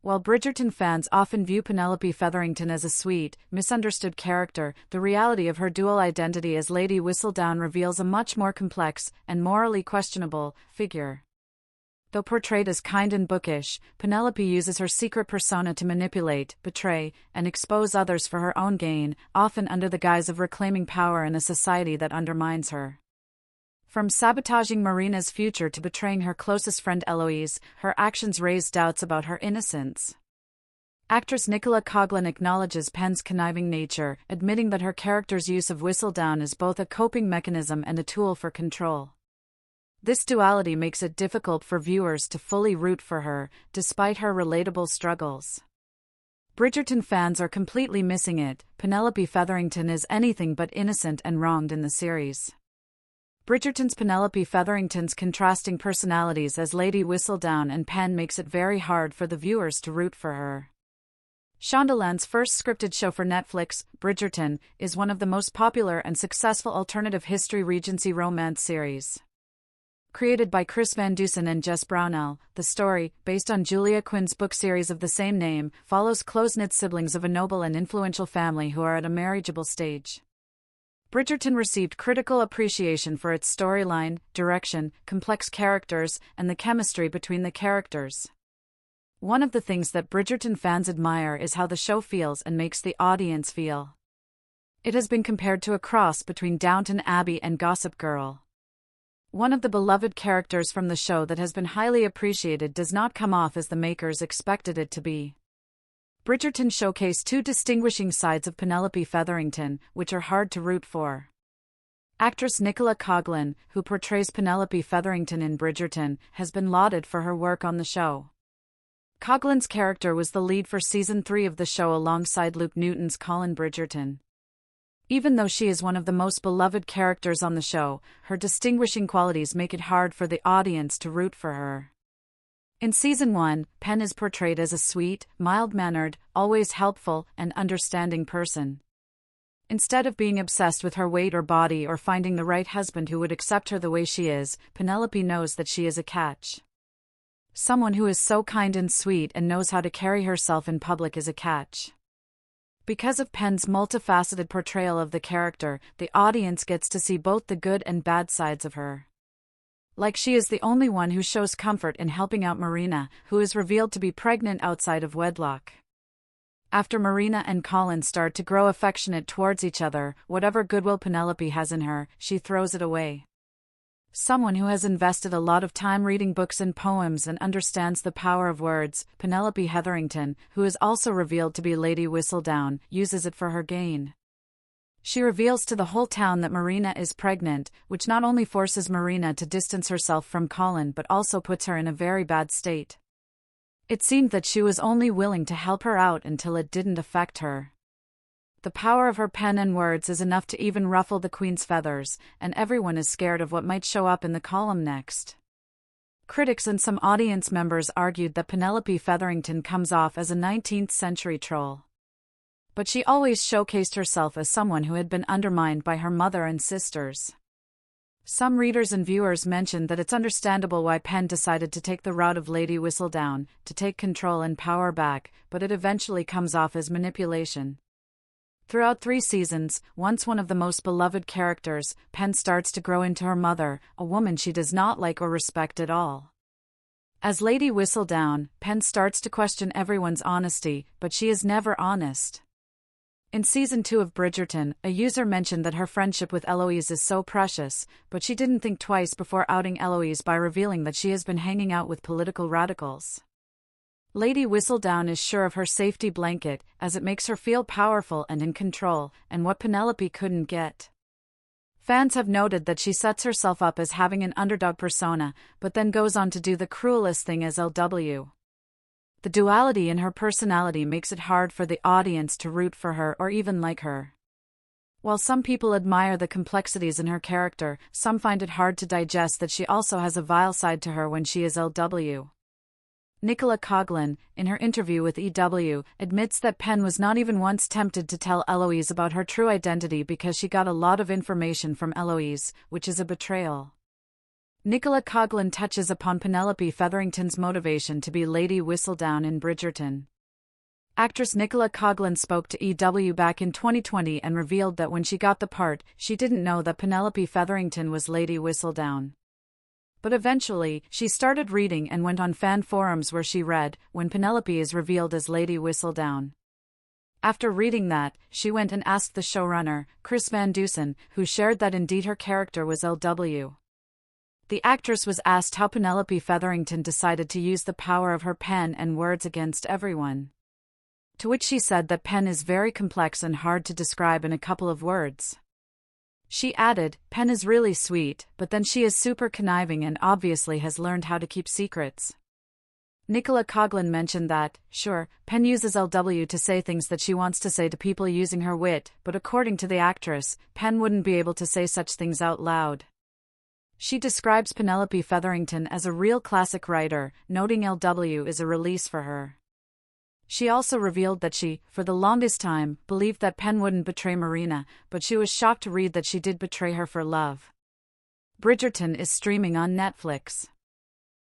While Bridgerton fans often view Penelope Featherington as a sweet, misunderstood character, the reality of her dual identity as Lady Whistledown reveals a much more complex, and morally questionable, figure. Though portrayed as kind and bookish, Penelope uses her secret persona to manipulate, betray, and expose others for her own gain, often under the guise of reclaiming power in a society that undermines her. From sabotaging Marina's future to betraying her closest friend Eloise, her actions raise doubts about her innocence. Actress Nicola Coughlan acknowledges Pen's conniving nature, admitting that her character's use of Whistledown is both a coping mechanism and a tool for control. This duality makes it difficult for viewers to fully root for her, despite her relatable struggles. Bridgerton fans are completely missing it. Penelope Featherington is anything but innocent and wronged in the series. Bridgerton's Penelope Featherington's contrasting personalities as Lady Whistledown and Pen makes it very hard for the viewers to root for her. Shondaland's first scripted show for Netflix, Bridgerton, is one of the most popular and successful alternative history Regency romance series. Created by Chris Van Dusen and Jess Brownell, the story, based on Julia Quinn's book series of the same name, follows close-knit siblings of a noble and influential family who are at a marriageable stage. Bridgerton received critical appreciation for its storyline, direction, complex characters, and the chemistry between the characters. One of the things that Bridgerton fans admire is how the show feels and makes the audience feel. It has been compared to a cross between Downton Abbey and Gossip Girl. One of the beloved characters from the show that has been highly appreciated does not come off as the makers expected it to be. Bridgerton showcased two distinguishing sides of Penelope Featherington, which are hard to root for. Actress Nicola Coughlan, who portrays Penelope Featherington in Bridgerton, has been lauded for her work on the show. Coughlan's character was the lead for Season 3 of the show alongside Luke Newton's Colin Bridgerton. Even though she is one of the most beloved characters on the show, her distinguishing qualities make it hard for the audience to root for her. In Season 1, Pen is portrayed as a sweet, mild-mannered, always helpful, and understanding person. Instead of being obsessed with her weight or body or finding the right husband who would accept her the way she is, Penelope knows that she is a catch. Someone who is so kind and sweet and knows how to carry herself in public is a catch. Because of Pen's multifaceted portrayal of the character, the audience gets to see both the good and bad sides of her. Like she is the only one who shows comfort in helping out Marina, who is revealed to be pregnant outside of wedlock. After Marina and Colin start to grow affectionate towards each other, whatever goodwill Penelope has in her, she throws it away. Someone who has invested a lot of time reading books and poems and understands the power of words, Penelope Featherington, who is also revealed to be Lady Whistledown, uses it for her gain. She reveals to the whole town that Marina is pregnant, which not only forces Marina to distance herself from Colin but also puts her in a very bad state. It seemed that she was only willing to help her out until it didn't affect her. The power of her pen and words is enough to even ruffle the Queen's feathers, and everyone is scared of what might show up in the column next. Critics and some audience members argued that Penelope Featherington comes off as a 19th-century troll. But she always showcased herself as someone who had been undermined by her mother and sisters. Some readers and viewers mentioned that it's understandable why Pen decided to take the route of Lady Whistledown, to take control and power back, but it eventually comes off as manipulation. Throughout 3 seasons, once one of the most beloved characters, Pen starts to grow into her mother, a woman she does not like or respect at all. As Lady Whistledown, Pen starts to question everyone's honesty, but she is never honest. In Season 2 of Bridgerton, a user mentioned that her friendship with Eloise is so precious, but she didn't think twice before outing Eloise by revealing that she has been hanging out with political radicals. Lady Whistledown is sure of her safety blanket, as it makes her feel powerful and in control, and what Penelope couldn't get. Fans have noted that she sets herself up as having an underdog persona, but then goes on to do the cruelest thing as LW. The duality in her personality makes it hard for the audience to root for her or even like her. While some people admire the complexities in her character, some find it hard to digest that she also has a vile side to her when she is LW. Nicola Coughlan, in her interview with EW, admits that Pen was not even once tempted to tell Eloise about her true identity because she got a lot of information from Eloise, which is a betrayal. Nicola Coughlan touches upon Penelope Featherington's motivation to be Lady Whistledown in Bridgerton. Actress Nicola Coughlan spoke to EW back in 2020 and revealed that when she got the part, she didn't know that Penelope Featherington was Lady Whistledown. But eventually, she started reading and went on fan forums where she read, when Penelope is revealed as Lady Whistledown. After reading that, she went and asked the showrunner, Chris Van Dusen, who shared that indeed her character was LW. The actress was asked how Penelope Featherington decided to use the power of her pen and words against everyone. To which she said that pen is very complex and hard to describe in a couple of words. She added, Pen is really sweet, but then she is super conniving and obviously has learned how to keep secrets. Nicola Coughlan mentioned that, sure, Pen uses LW to say things that she wants to say to people using her wit, but according to the actress, Pen wouldn't be able to say such things out loud. She describes Penelope Featherington as a real classic writer, noting LW is a release for her. She also revealed that she, for the longest time, believed that Pen wouldn't betray Marina, but she was shocked to read that she did betray her for love. Bridgerton is streaming on Netflix.